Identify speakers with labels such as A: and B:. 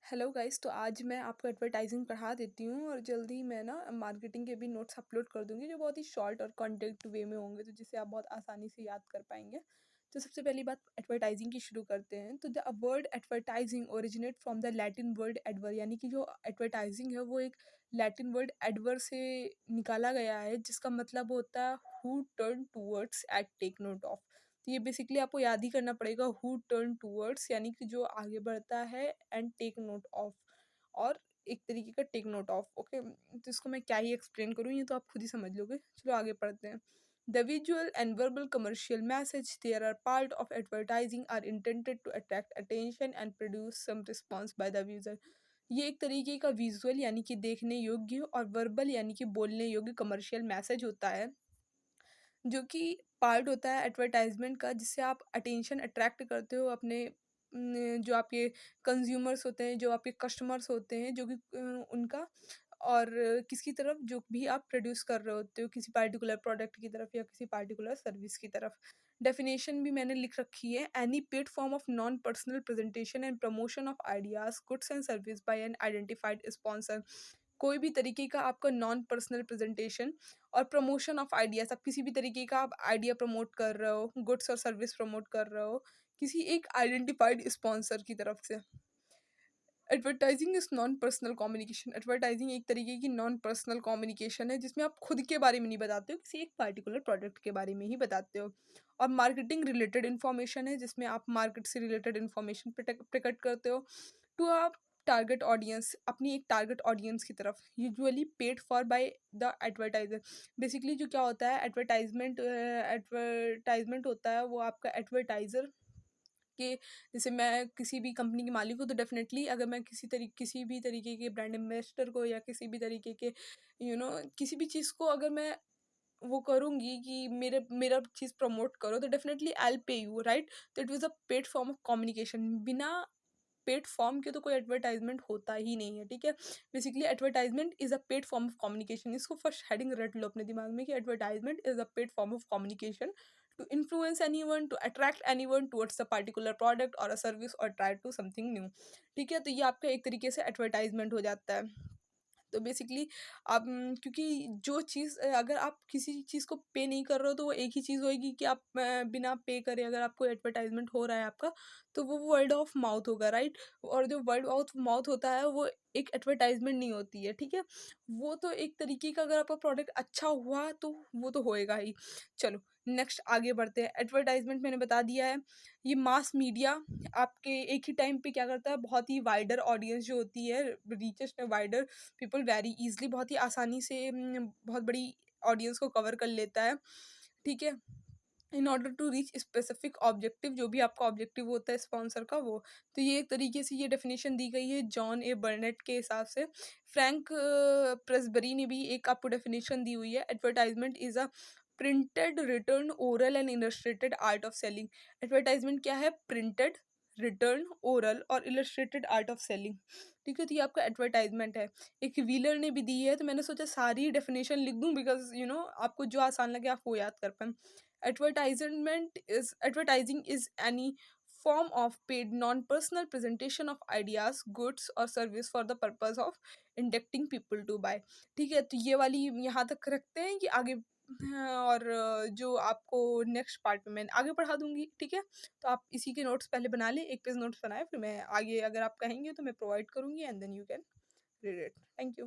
A: Hello guys, तो आज मैं आपको एडवर्टाइजिंग पढ़ा देती हूँ और जल्दी ही मैं ना मार्केटिंग के भी नोट्स अपलोड कर दूँगी जो बहुत ही शॉर्ट और कॉन्टैक्ट वे में होंगे, तो जिसे आप बहुत आसानी से याद कर पाएँगे। तो सबसे पहली बात एडवर्टाइजिंग की शुरू करते हैं। तो the word advertising originate from the Latin word एडवर, यानी कि जो एडवर्टाइजिंग है वो एक लैटिन वर्ड एडवर से निकाला गया है, जिसका मतलब होता है who turn towards at take note of. तो ये बेसिकली आपको याद ही करना पड़ेगा, हु टर्न टूवर्ड्स यानी कि जो आगे बढ़ता है, एंड टेक नोट ऑफ, और एक तरीके का टेक नोट ऑफ। ओके, तो इसको मैं क्या ही एक्सप्लेन करूँ, ये तो आप खुद ही समझ लोगे। चलो आगे पढ़ते हैं। The visual and verbal commercial message there are part of advertising are intended to attract attention and produce some response by the user. ये एक तरीके का विजुअल यानी कि देखने योग्य और वर्बल यानी कि बोलने योग्य कमर्शियल मैसेज होता है, जो कि पार्ट होता है एडवर्टाइज़मेंट का, जिससे आप अटेंशन अट्रैक्ट करते हो अपने जो आपके कंज्यूमर्स होते हैं, जो आपके कस्टमर्स होते हैं, जो कि उनका, और किसकी तरफ, जो भी आप प्रोड्यूस कर रहे होते हो, किसी पार्टिकुलर प्रोडक्ट की तरफ या किसी पार्टिकुलर सर्विस की तरफ। डेफिनेशन भी मैंने लिख रखी है। Any paid form of non personal presentation and promotion of ideas, goods and service by an identified sponsor. कोई भी तरीके का आपका नॉन पर्सनल प्रेजेंटेशन और प्रमोशन ऑफ आइडियाज़, आप किसी भी तरीके का आप आइडिया प्रमोट कर रहे हो, गुड्स और सर्विस प्रमोट कर रहे हो, किसी एक आइडेंटिफाइड स्पॉन्सर की तरफ से। Advertising is non personal communication. Advertising एक तरीके की नॉन पर्सनल कम्युनिकेशन है, जिसमें आप खुद के बारे में नहीं बताते हो, किसी एक पार्टिकुलर प्रोडक्ट के बारे में ही बताते हो। और मार्केटिंग रिलेटेड इन्फॉर्मेशन है, जिसमें आप मार्केट से रिलेटेड इन्फॉर्मेशन प्रकट करते हो टू आप टारगेट ऑडियंस, अपनी एक टारगेट ऑडियंस की तरफ, usually paid for by the advertiser. Basically जो क्या होता है, एडवर्टाइजमेंट होता है वो आपका एडवर्टाइजर कि जैसे मैं किसी भी कंपनी की मालिक हूँ, तो डेफ़िनेटली अगर मैं किसी भी तरीके के ब्रांड एम्बेसडर को या किसी भी तरीके के किसी भी चीज़ को अगर मैं वो करूँगी कि मेरे मेरा चीज़ प्रमोट करो, तो definitely I will pay you, right? तो it was a paid form of communication. बिना पेड फॉर्म के तो कोई एडवर्टाइज़मेंट होता ही नहीं है, ठीक है? Basically advertisement is a paid form of communication. इसको फर्स्ट हेडिंग रट लो अपने दिमाग में कि advertisement is a paid form of communication to influence anyone, to attract anyone towards a particular product or a service or try to something new। ठीक है, तो ये आपका एक तरीके से एडवर्टाइजमेंट हो जाता है। तो बेसिकली आप क्योंकि जो चीज़ अगर आप किसी चीज़ को पे नहीं कर रहे हो, तो वो एक ही चीज़ होएगी कि आप बिना पे करे अगर आपको एडवर्टाइजमेंट हो रहा है आपका, तो वो वर्ड ऑफ माउथ होगा, राइट? और जो वर्ड ऑफ माउथ होता है वो एक एडवर्टाइजमेंट नहीं होती है, ठीक है? वो तो एक तरीके का, अगर आपका प्रोडक्ट अच्छा हुआ तो वो तो होएगा ही। चलो नेक्स्ट आगे बढ़ते हैं। एडवर्टाइजमेंट मैंने बता दिया है। ये मास मीडिया आपके एक ही टाइम पे क्या करता है, बहुत ही वाइडर ऑडियंस जो होती है, रीचेस में वाइडर पीपल वेरी ईज़िली, बहुत ही आसानी से बहुत बड़ी ऑडियंस को कवर कर लेता है, ठीक है? In order to reach specific objective, जो भी आपका ऑब्जेक्टिव होता है स्पॉन्सर का वो। तो ये एक तरीके से ये डेफिनेशन दी गई है जॉन ए बर्नेट के हिसाब से। फ्रैंक प्रेसबरी ने भी एक आपको डेफिनेशन दी हुई है, advertisement is a printed return oral and illustrated art of selling. Advertisement क्या है? प्रिंटेड, रिटर्न, ओरल और इलस्ट्रेटेड आर्ट ऑफ सेलिंग, ठीक है? तो ये आपका एडवर्टाइजमेंट है। एक व्हीलर ने भी दी है, तो मैंने सोचा सारी डेफिनेशन लिख दूं, बिकॉज आपको जो आसान लगे आप वो याद कर पाएं। Advertising is any form of paid non-personal presentation of ideas, goods or service for the purpose of inducting people to buy। ठीक है, तो ये वाली यहाँ तक रखते हैं कि आगे और जो आपको नेक्स्ट पार्ट में मैं आगे पढ़ा दूंगी, ठीक है? तो आप इसी के नोट्स पहले बना लें, एक पेज नोट्स बनाए, फिर मैं आगे अगर आप कहेंगे तो मैं प्रोवाइड करूंगी, and then you can read it. Thank you.